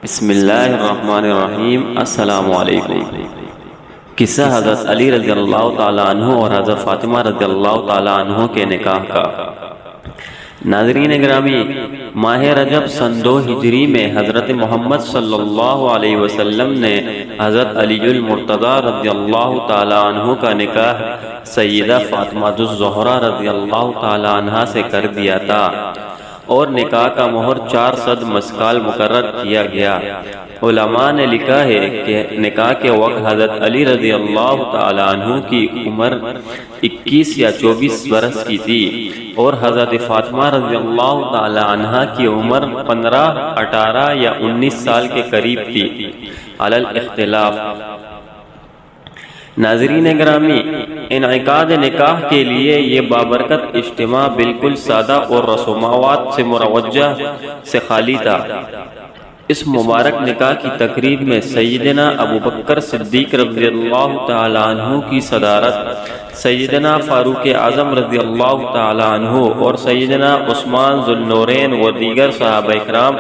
بسم اللہ الرحمن الرحیم۔ السلام علیکم۔ قصہ حضرت علی رضی اللہ تعالیٰ عنہ اور حضرت فاطمہ رضی اللہ تعالیٰ عنہ کے نکاح کا۔ ناظرین گرامی، ماہ رجب سن 2 ہجری میں حضرت محمد صلی اللہ علیہ وسلم نے حضرت علی المرتضی رضی اللہ تعالیٰ عنہ کا نکاح سیدہ فاطمہ الزہرا رضی اللہ تعالیٰ عنہ سے کر دیا تھا، اور نکاح کا مہر 400 مسکال مقرر کیا گیا۔ علماء نے لکھا ہے کہ نکاح کے وقت حضرت علی رضی اللہ تعالیٰ عنہ کی عمر 21 یا 24 برس کی تھی، اور حضرت فاطمہ رضی اللہ تعالیٰ عنہ کی عمر 15، 18 یا 19 سال کے قریب تھی، علی الاختلاف۔ ناظرین گرامی، انعقاد نکاح کے لیے یہ بابرکت اجتماع بالکل سادہ اور رسومات سے مروجہ سے خالی تھا۔ اس مبارک نکاح کی تقریب میں سیدنا ابو بکر صدیق رضی اللہ تعالیٰ عنہ کی صدارت، سیدنا فاروق اعظم رضی اللہ تعالیٰ عنہ اور سیدنا عثمان ذو النورین و دیگر صحابہ کرام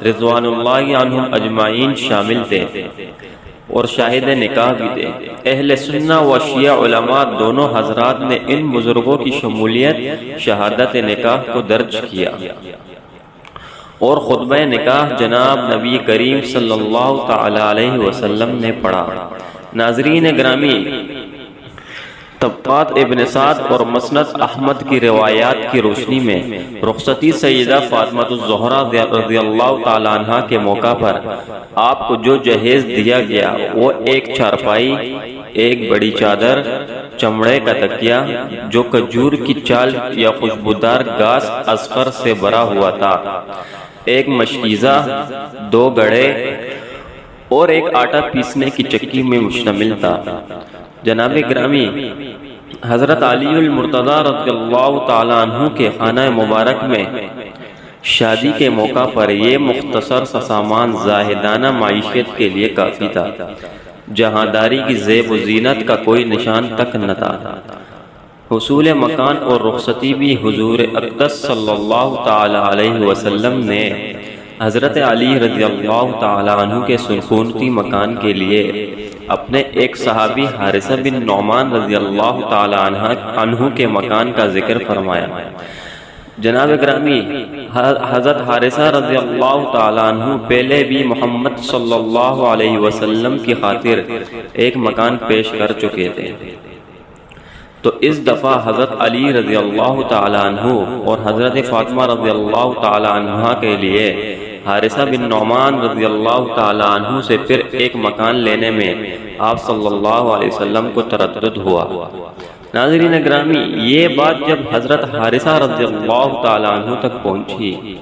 رضوان اللہ عنہم اجمعین شامل تھے، اور شاہد نکاح بھی تھے۔ اہل سنہ و شیعہ علماء دونوں حضرات نے ان بزرگوں کی شمولیت شہادت نکاح کو درج کیا، اور خطبہ نکاح جناب نبی کریم صلی اللہ تعالی علیہ وسلم نے پڑھا۔ ناظرین گرامی، طبقات ابن سعد اور مسند احمد کی روایات کی روشنی میں رخصتی سیدہ فاطمہ الزہرا رضی اللہ تعالیٰ عنہ کے موقع پر آپ کو جو جہیز دیا گیا وہ ایک چارپائی، ایک بڑی چادر، چمڑے کا تکیہ جو کھجور کی چھال یا خوشبودار گھاس اذفر سے بھرا ہوا تھا، ایک مشکیزہ، 2 گڑھے اور ایک آٹا پیسنے کی چکی میں مشتمل تھا۔ جناب گرامی، حضرت علی المرتضی رضی اللہ تعالیٰ عنہ کے خانہ مبارک میں شادی کے موقع پر یہ مختصر سا سامان زاہدانہ معیشت کے لیے کافی تھا۔ جہاں داری کی زیب و زینت کا کوئی نشان تک نہ تھا۔ حصول مکان اور رخصتی بھی حضور اقدس صلی اللہ تعالی علیہ وسلم نے حضرت علی رضی اللہ تعالی عنہ کے سکونتی مکان کے لیے اپنے ایک صحابی حارثہ بن نعمان رضی اللہ تعالی عنہ کے مکان کا ذکر فرمایا۔ جناب گرامی، حضرت حارثہ رضی اللہ تعالی عنہ پہلے بھی محمد صلی اللہ علیہ وسلم کی خاطر ایک مکان پیش کر چکے تھے، تو اس دفعہ حضرت علی رضی اللہ تعالی عنہ اور حضرت فاطمہ رضی اللہ تعالی عنہ کے لیے حارثہ بن نعمان رضی اللہ تعالی عنہ سے پھر ایک مکان لینے میں آپ صلی اللہ علیہ وسلم کو تردد ہوا۔ ناظرین گرامی، یہ بات جب حضرت حارثہ رضی اللہ تعالی عنہ تک پہنچی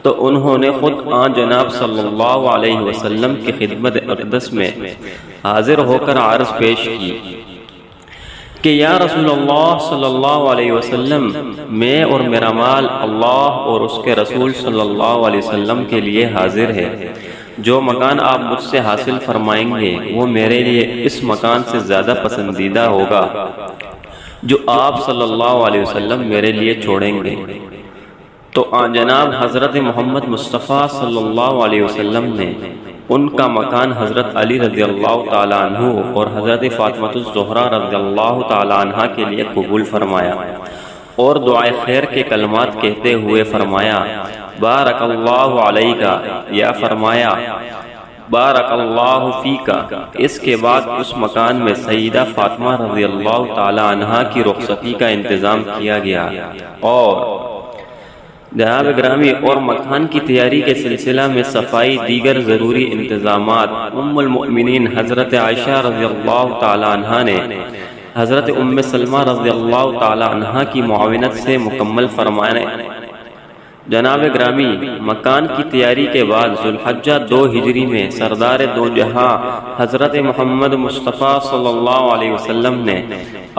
تو انہوں نے خود آن جناب صلی اللہ علیہ وسلم کی خدمت اقدس میں حاضر ہو کر عرض پیش کی کہ یا رسول اللہ صلی اللہ علیہ وسلم، میں اور میرا مال اللہ اور اس کے رسول صلی اللہ علیہ وسلم کے لیے حاضر ہے۔ جو مکان آپ مجھ سے حاصل فرمائیں گے وہ میرے لیے اس مکان سے زیادہ پسندیدہ ہوگا جو آپ صلی اللہ علیہ وسلم میرے لیے چھوڑیں گے۔ تو جناب حضرت محمد مصطفیٰ صلی اللہ علیہ وسلم نے ان کا مکان حضرت علی رضی اللہ تعالیٰ عنہ اور حضرت فاطمہ الزہرا رضی اللہ تعالیٰ عنہ کے لیے قبول فرمایا، اور دعائے خیر کے کلمات کہتے ہوئے فرمایا بارک اللہ علیکا، یا فرمایا بارک اللہ فیکا۔ اس کے بعد اس مکان میں سیدہ فاطمہ رضی اللہ تعالیٰ عنہ کی رخصتی کا انتظام کیا گیا۔ اور جناب گرامی، اور مکان کی تیاری کے سلسلہ میں صفائی، دیگر ضروری انتظامات ام المؤمنین حضرت عائشہ رضی اللہ تعالی عنہ نے حضرت ام سلمہ رضی اللہ تعالی عنہ کی معاونت سے مکمل فرمائے۔ جناب گرامی، مکان کی تیاری کے بعد ذوالحجہ 2 ہجری میں سردار دو جہاں حضرت محمد مصطفیٰ صلی اللہ علیہ وسلم نے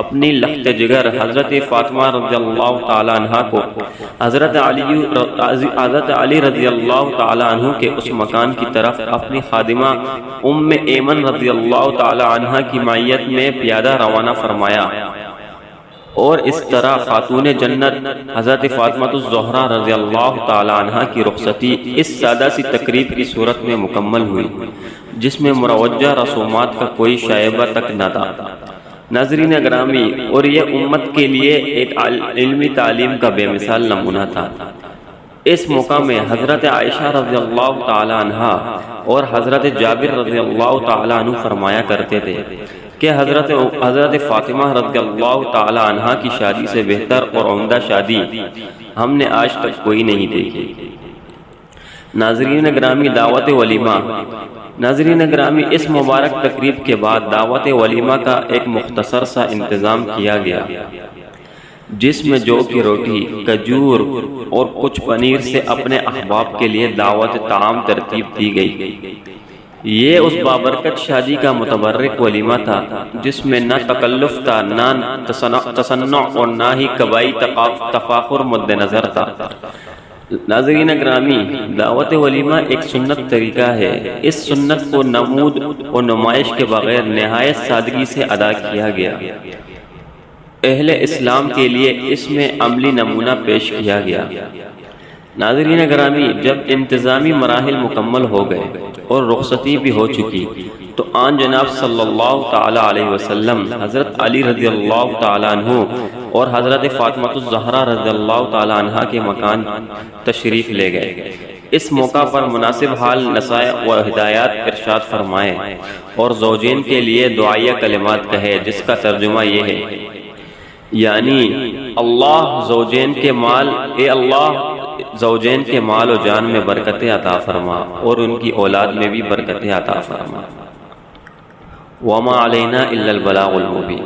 اپنی لخت جگر حضرت فاطمہ رضی اللہ تعالی عنہ کو حضرت علی رضی اللہ تعالی عنہ کے اس مکان کی طرف اپنی خادمہ ام ایمن رضی اللہ تعالی عنہ کی معیت میں پیادہ روانہ فرمایا۔ اور اس طرح خاتون جنت حضرت فاطمہ الزہرا رضی اللہ تعالی عنہ کی رخصتی اس سادہ سی تقریب کی صورت میں مکمل ہوئی جس میں مروجہ رسومات کا کوئی شائبہ تک نہ تھا۔ ناظرین گرامی، اور یہ امت کے لیے ایک علمی تعلیم کا بے مثال نمونہ تھا۔ اس موقع میں حضرت عائشہ رضی اللہ تعالی عنہ اور حضرت جابر رضی اللہ تعالی عنہ فرمایا کرتے تھے کہ حضرت فاطمہ رضی اللہ تعالی عنہ کی شادی سے بہتر اور عمدہ شادی ہم نے آج تک کوئی نہیں دیکھی۔ ناظرین گرامی، دعوت ولیمہ۔ ناظرین گرامی، اس مبارک تقریب کے بعد دعوت ولیمہ کا ایک مختصر سا انتظام کیا گیا جس میں جو کی روٹی، کھجور اور کچھ پنیر سے اپنے احباب کے لیے دعوت طعام ترتیب دی گئی۔ یہ اس بابرکت شادی کا متبرک ولیمہ تھا جس میں نہ تکلف تھا، نہ تصنع اور نہ ہی قبائی تفاخر مد نظر تھا۔ ناظرین گرامی، دعوت ولیمہ ایک سنت طریقہ ہے۔ اس سنت کو نمود اور نمائش کے بغیر نہایت سادگی سے ادا کیا گیا۔ اہل اسلام کے لیے اس میں عملی نمونہ پیش کیا گیا۔ ناظرین گرامی، جب انتظامی مراحل مکمل ہو گئے اور رخصتی بھی ہو چکی تو آن جناب صلی اللہ تعالی علیہ وسلم حضرت علی رضی اللہ تعالی عنہ اور حضرت فاطمہ الزہرا رضی اللہ تعالی عنہ کے مکان تشریف لے گئے۔ اس موقع پر مناسب حال نصائح و ہدایات ارشاد فرمائے اور زوجین کے لیے دعائیہ کلمات کہے جس کا ترجمہ یہ ہے، یعنی اللہ زوجین کے مال و جان میں برکتیں عطا فرما اور ان کی اولاد میں بھی برکتیں عطا فرما۔ وما علینا الا البلاغ المبین۔